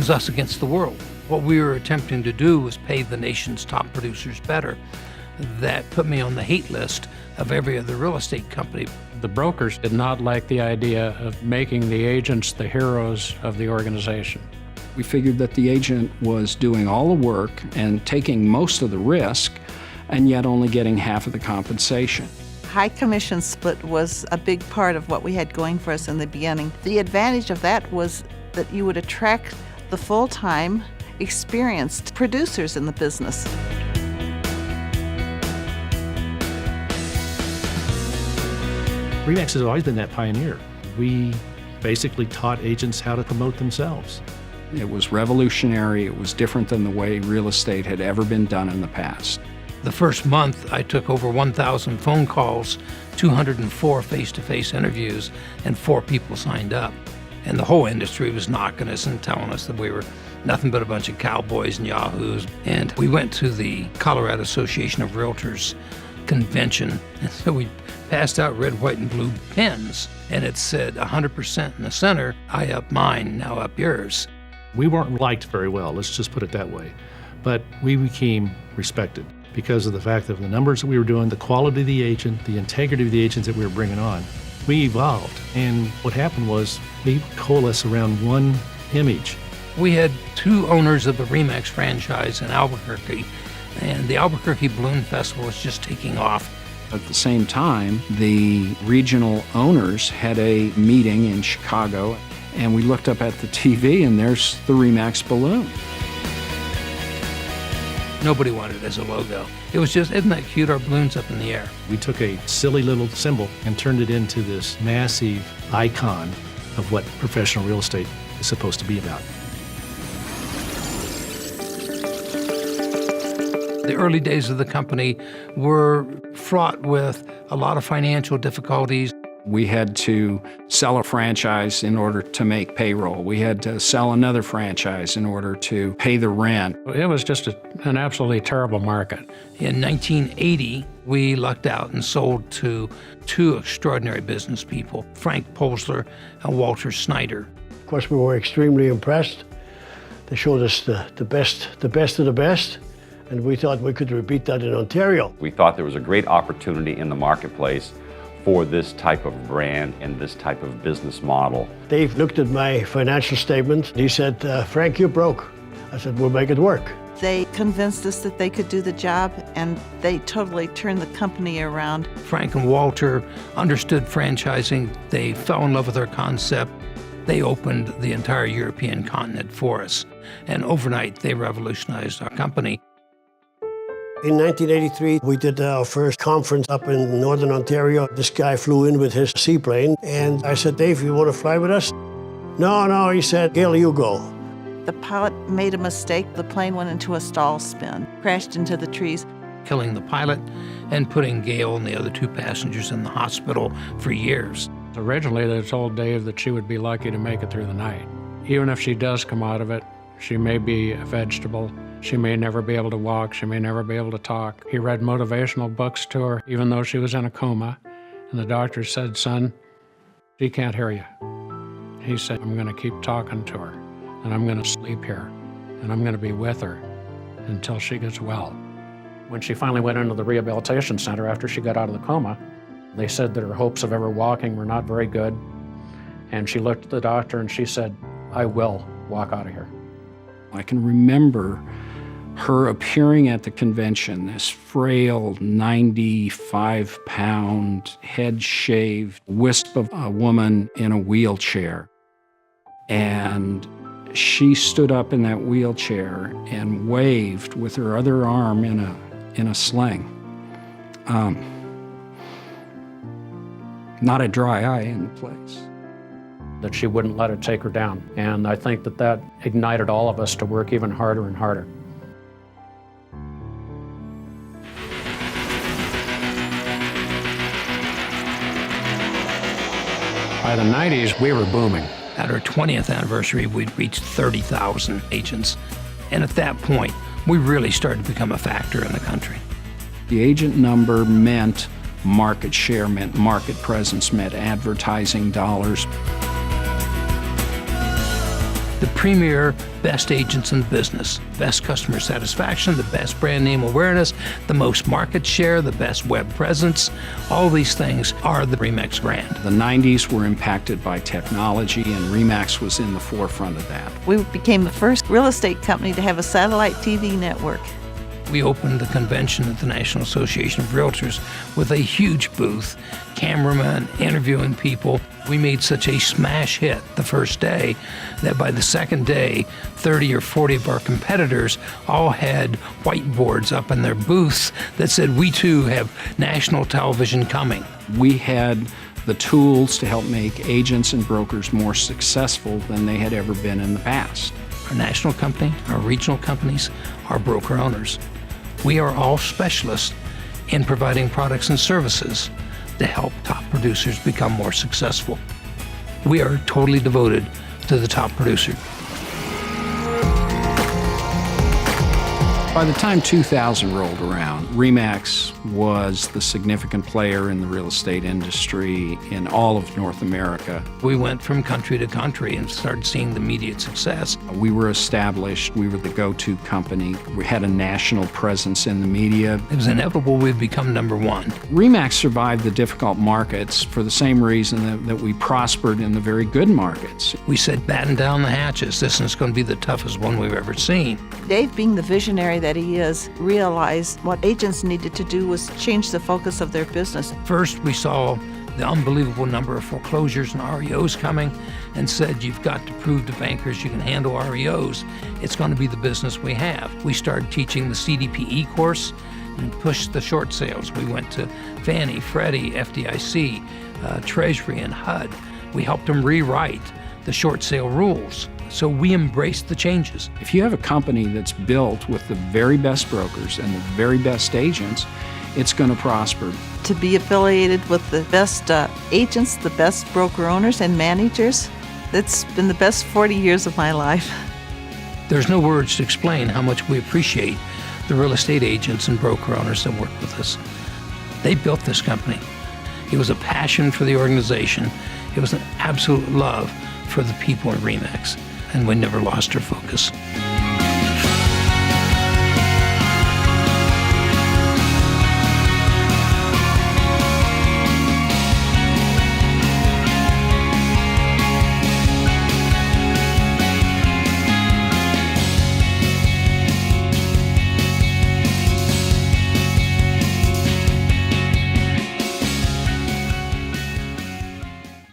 was us against the world. What we were attempting to do was pay the nation's top producers better. That put me on the hate list of every other real estate company. The brokers did not like the idea of making the agents the heroes of the organization. We figured that the agent was doing all the work and taking most of the risk, and yet only getting half of the compensation. High commission split was a big part of what we had going for us in the beginning. The advantage of that was that you would attract the full-time, experienced producers in the business. RE/MAX has always been that pioneer. We basically taught agents how to promote themselves. It was revolutionary. It was different than the way real estate had ever been done in the past. The first month, I took over 1,000 phone calls, 204 face-to-face interviews, and 4 people signed up. And the whole industry was knocking us and telling us that we were nothing but a bunch of cowboys and yahoos. And we went to the Colorado Association of Realtors convention, and so we passed out red, white, and blue pens, and it said 100% in the center, I up mine, now up yours. We weren't liked very well, let's just put it that way. But we became respected because of the fact of the numbers that we were doing, the quality of the agent, the integrity of the agents that we were bringing on. We evolved, and what happened was we coalesced around one image. We had 2 owners of the RE/MAX franchise in Albuquerque, and the Albuquerque Balloon Festival was just taking off. At the same time, the regional owners had a meeting in Chicago, and we looked up at the TV, and there's the RE/MAX balloon. Nobody wanted it as a logo. It was just, isn't that cute, our balloons up in the air? We took a silly little symbol and turned it into this massive icon of what professional real estate is supposed to be about. The early days of the company were fraught with a lot of financial difficulties. We had to sell a franchise in order to make payroll. We had to sell another franchise in order to pay the rent. It was just an absolutely terrible market. In 1980, we lucked out and sold to 2 extraordinary business people, Frank Polzler and Walter Snyder. Of course, we were extremely impressed. They showed us the best of the best, and we thought we could repeat that in Ontario. We thought there was a great opportunity in the marketplace for this type of brand and this type of business model. Dave looked at my financial statement. He said, Frank, you're broke. I said, we'll make it work. They convinced us that they could do the job, and they totally turned the company around. Frank and Walter understood franchising. They fell in love with our concept. They opened the entire European continent for us. And overnight, they revolutionized our company. In 1983, we did our first conference up in Northern Ontario. This guy flew in with his seaplane, and I said, Dave, you want to fly with us? No, he said, Gail, you go. The pilot made a mistake. The plane went into a stall spin, crashed into the trees. Killing the pilot and putting Gail and the other 2 passengers in the hospital for years. Originally, they told Dave that she would be lucky to make it through the night. Even if she does come out of it, she may be a vegetable. She may never be able to walk. She may never be able to talk. He read motivational books to her, even though she was in a coma. And the doctor said, son, she can't hear you. He said, I'm going to keep talking to her, and I'm going to sleep here, and I'm going to be with her until she gets well. When she finally went into the rehabilitation center after she got out of the coma, they said that her hopes of ever walking were not very good. And she looked at the doctor and she said, I will walk out of here. I can remember her appearing at the convention, this frail, 95-pound, head-shaved wisp of a woman in a wheelchair. And she stood up in that wheelchair and waved with her other arm in a sling. Not a dry eye in the place. That she wouldn't let it take her down. And I think that ignited all of us to work even harder and harder. By the 90s, we were booming. At our 20th anniversary, we'd reached 30,000 agents. And at that point, we really started to become a factor in the country. The agent number meant market share, meant market presence, meant advertising dollars. the premier best agents in the business, best customer satisfaction, the best brand name awareness, the most market share, the best web presence. All these things are the RE/MAX brand. The 90s were impacted by technology, and RE/MAX was in the forefront of that. We became the first real estate company to have a satellite TV network. We opened the convention at the National Association of Realtors with a huge booth, cameramen interviewing people. We made such a smash hit the first day that by the second day, 30 or 40 of our competitors all had whiteboards up in their booths that said, "We too have national television coming." We had the tools to help make agents and brokers more successful than they had ever been in the past. Our national company, our regional companies, our broker owners. We are all specialists in providing products and services to help top producers become more successful. We are totally devoted to the top producer. By the time 2000 rolled around, RE/MAX was the significant player in the real estate industry in all of North America. We went from country to country and started seeing the immediate success. We were established. We were the go-to company. We had a national presence in the media. It was inevitable we'd become number one. RE/MAX survived the difficult markets for the same reason that we prospered in the very good markets. We said, batten down the hatches. This is going to be the toughest one we've ever seen. Dave, being the visionary that he is, realized what agents needed to do was change the focus of their business. First, we saw the unbelievable number of foreclosures and REOs coming and said, you've got to prove to bankers you can handle REOs. It's going to be the business we have. We started teaching the CDPE course and pushed the short sales. We went to Fannie, Freddie, FDIC, Treasury, and HUD. We helped them rewrite the short sale rules. So we embraced the changes. If you have a company that's built with the very best brokers and the very best agents, it's going to prosper. To be affiliated with the best agents, the best broker owners and managers, it's been the best 40 years of my life. There's no words to explain how much we appreciate the real estate agents and broker owners that work with us. They built this company. It was a passion for the organization. It was an absolute love for the people in RE/MAX, and we never lost our focus.